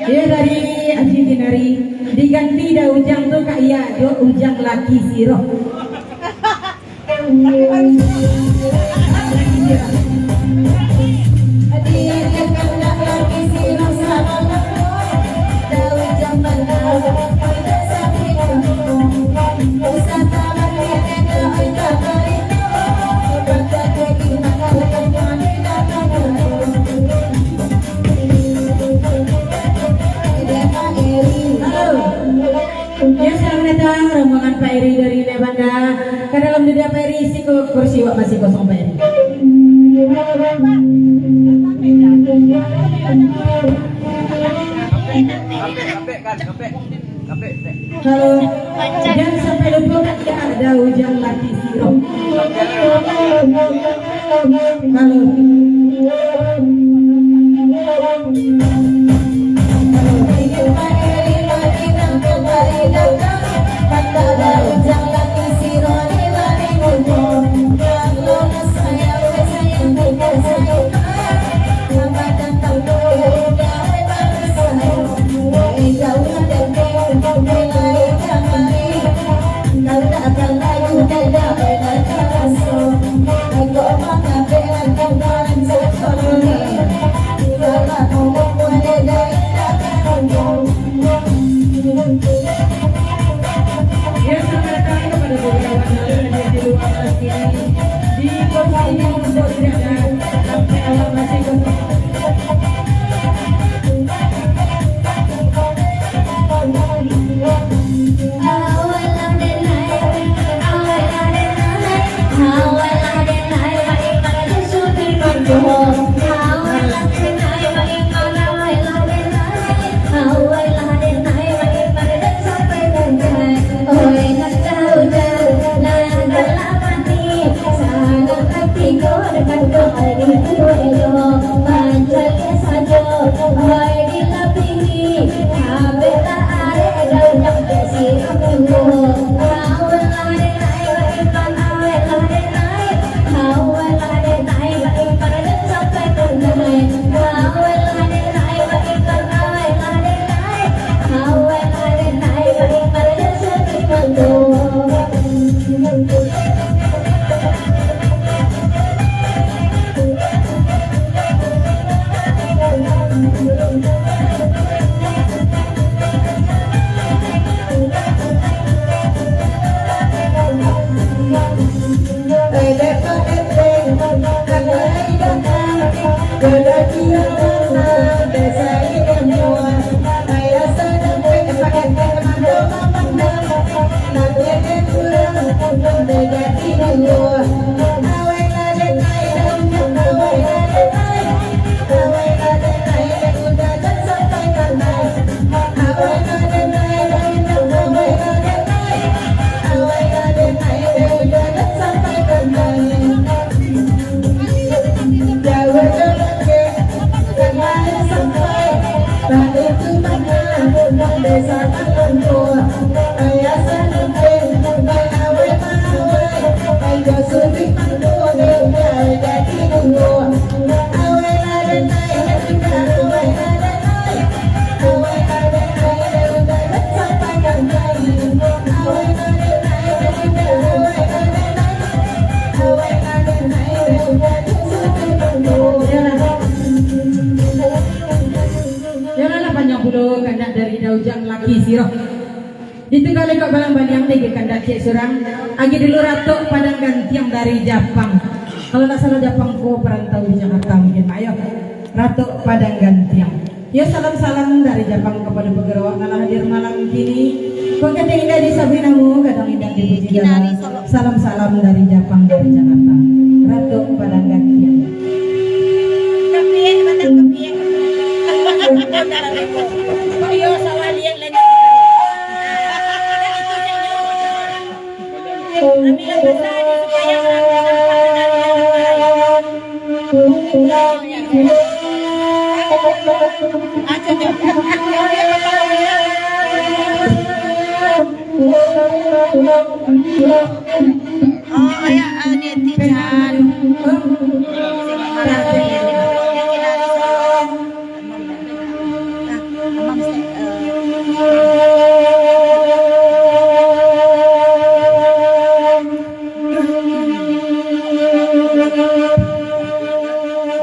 Dia dari Ajitinari diganti dah ujang tu kak iya do ujang laki siro. Ya, selamat datang rombongan Pak Eri dari Lebanda. Ke dalam dunia Pak Eri isi kursi wak masih kosong Pak Eri. Halo, jangan sampai lupa ya ada ujang laki siro. Halo. Itu kali kok balang baliang deh kandak cek surang agi dulu ratu padang gantiang dari Jepang. Kalau tak salah Jepang ko perantau di Jakarta mungkin ayo ratu padang gantiang. Ya salam-salam dari Jepang kepada pegerawak ngalah hadir malam kini. Kok kata indah di Sabinamu kadang indah di Puji Jalan. Salam-salam dari Jepang dari Jakarta. Ratu padang gantiang. Kapien batang kapien. Ayo sawalian lagi. Kami lang supaya Aja deh. Oh ya, dia tijan.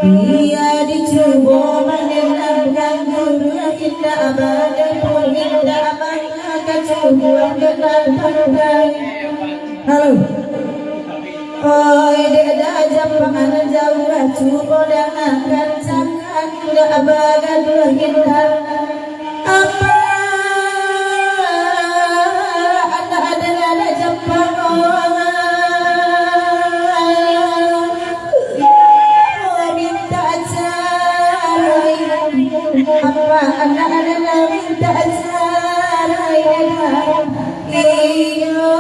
Dia dicoba menenangkan dunia kita abadan pun kita akan coba dengan pandai. Halo. Oi deda Jepang jauh coba dengan kancakan kita abadan pun kita apa ada Jepang apa anak-anak minta sarai iyo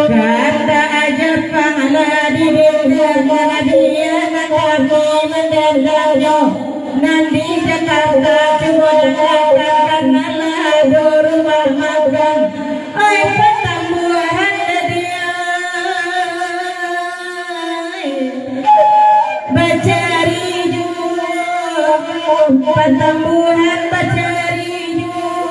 Kata aja pangala di desa dia nanti mendadak nanti Jakarta cuma karena lado rumah makan ay pertambuhan dia bacari juga pertambuhan bacari juga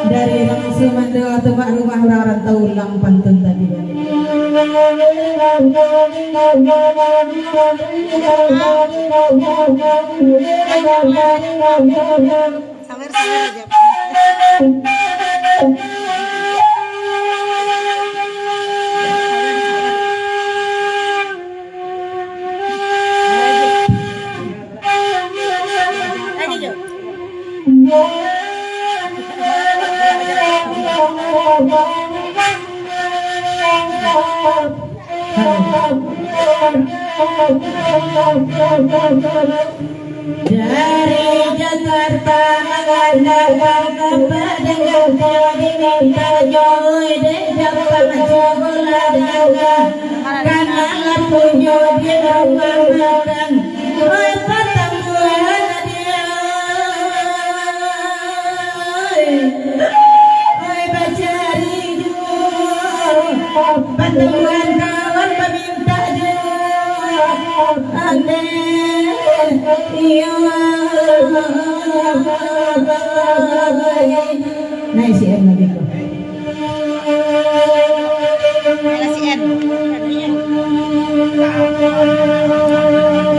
dari langsung mandor atau pak rumah orang tahu ulang pantun tadi. Sabar aja. Ayo. Dari Jakarta mengandalkan kepada Gaudi minta joy dan Jepang coba daga karena lapunya di rumah makan oi pertemuan dia oi bacari juga pertemuan kawan peminta juga ane nah si M lagi tuh. LSN.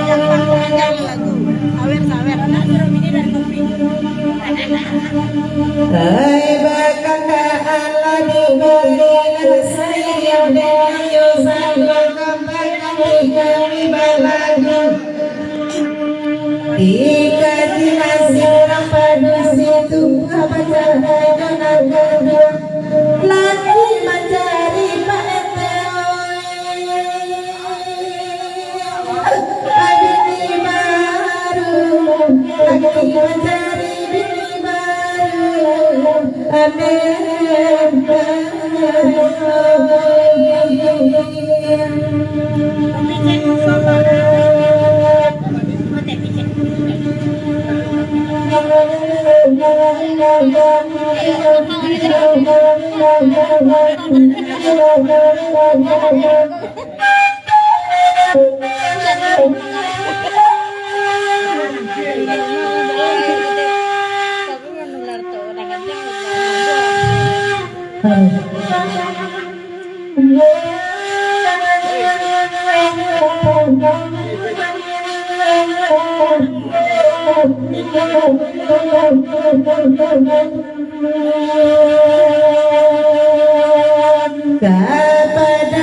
Yang panjang lagu. Sawer. Anak suruh ini dari kopi. hai bakanda ala diberi sayang dan yo sayang kami balagu dikati masih orang pada situ apa cara dengan lagi mencari bini baru lagi mencari bini baru kepada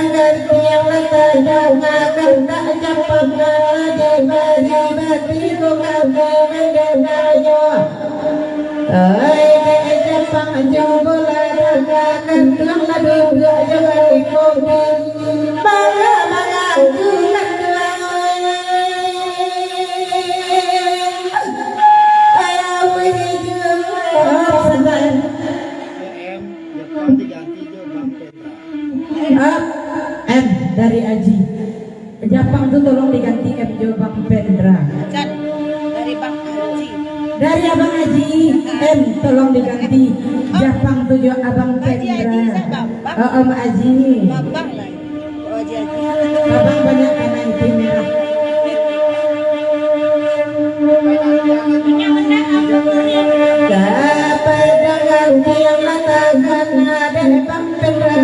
ngerti yang letadang akan tak cepat bagi batiku kami mendengarnya Jepang jumbola akan telah duduk jangan dikopi bangga tulang M dari Aji. Japang tuh tolong diganti M jo Bang Pendra. Chan dari Bang Haji. Dari Abang Aji M tolong diganti Japang tuh jo Abang Pendra. Om Aji. Babang lah. Oh Haji. Abang banyak karena itu merah. Kepada yang matakan ada Bang Pendra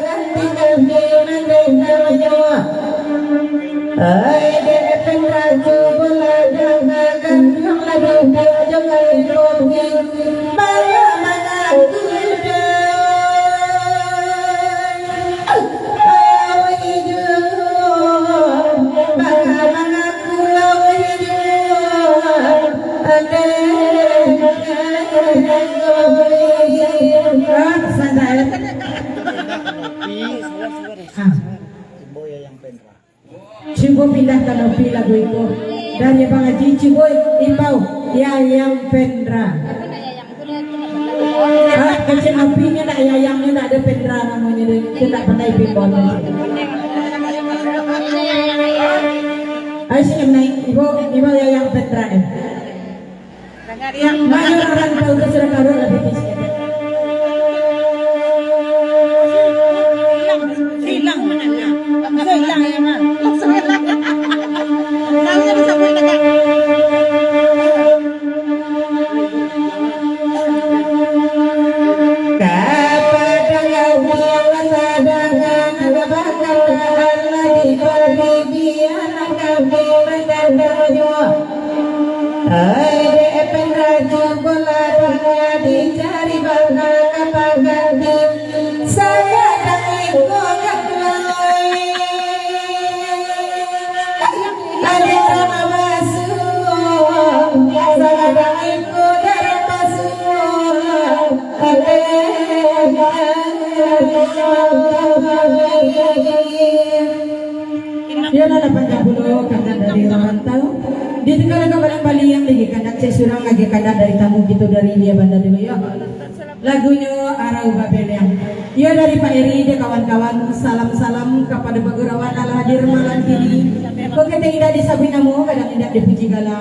ganti mendengarnya. Hai de Pendra bola jangan yang lagi jangan kopi mana mana kuda. Cibo pindah ke Nopi lagu itu dari Bang Haji. Cibo Imbau Yayang Pendra. Kecil Nopinya tak Yayangnya tak ada Pendra namanya, itu tak pandai pimpon. Ayo sini naik Ibu Yayang Pendra. Yang maju orang tahu ke sudah karun lebih bisik. Hilang mana nak? Hilang ya mah. Tahunya bisa boleh tak? Kepada yang sadangan bakal Allah diberi anak kami mendananya. Hai de Pendra bola dunia dicari bangga kapal ganti. Saya tak ikut kakloi. Ada nama basuh. Saya tak ikut darah basuh. Dia lah 80 karena dari rantau. Dia tinggal ke Bali yang lagi kandak saya surang lagi kandak dari tamu gitu dari dia bandar dulu ya. Lagunya Arau Babel yang ya dari Pak Eri dia kawan-kawan salam-salam kepada Pagurawan ala hadir malam ini. Kok kita tidak disabi namu kadang tidak dipuji gala.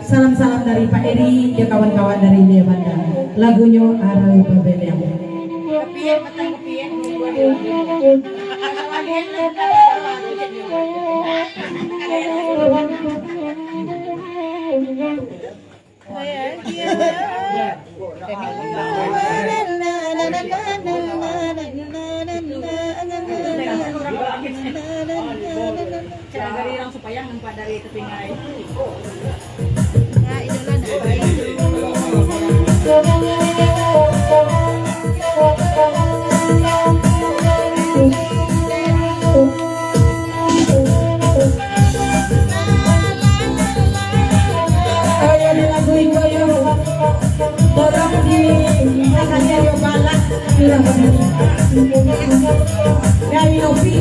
Salam-salam dari Pak Eri dia kawan-kawan dari dia bandar. Lagunya Arau Babel yang. Kopian batang kopian. Cara orang supaya nampak dari tepingai. Ya idola nak dari Nopi.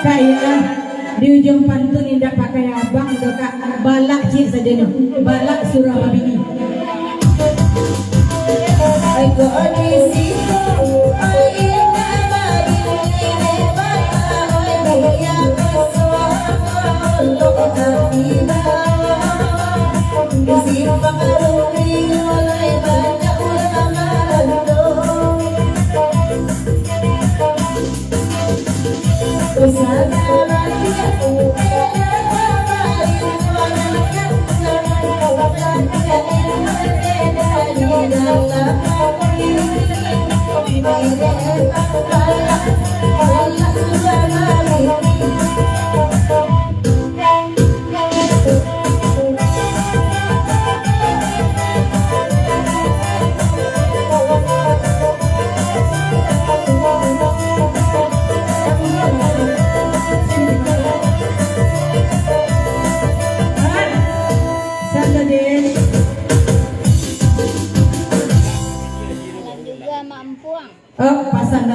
Saya di ujung pantun tidak pakai abang, dekat balak cik saja nih, balak surah babini. Aku audisi,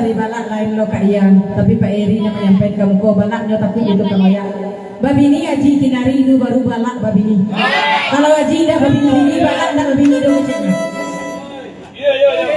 sari balak lain lo kaya, tapi Pak Eri yang menyampaikan kamu ko balaknya tapi itu kamu ya. Babini aji kinari itu baru balak babini. Kalau aji dah babini balak dah babini do macamnya. Iya.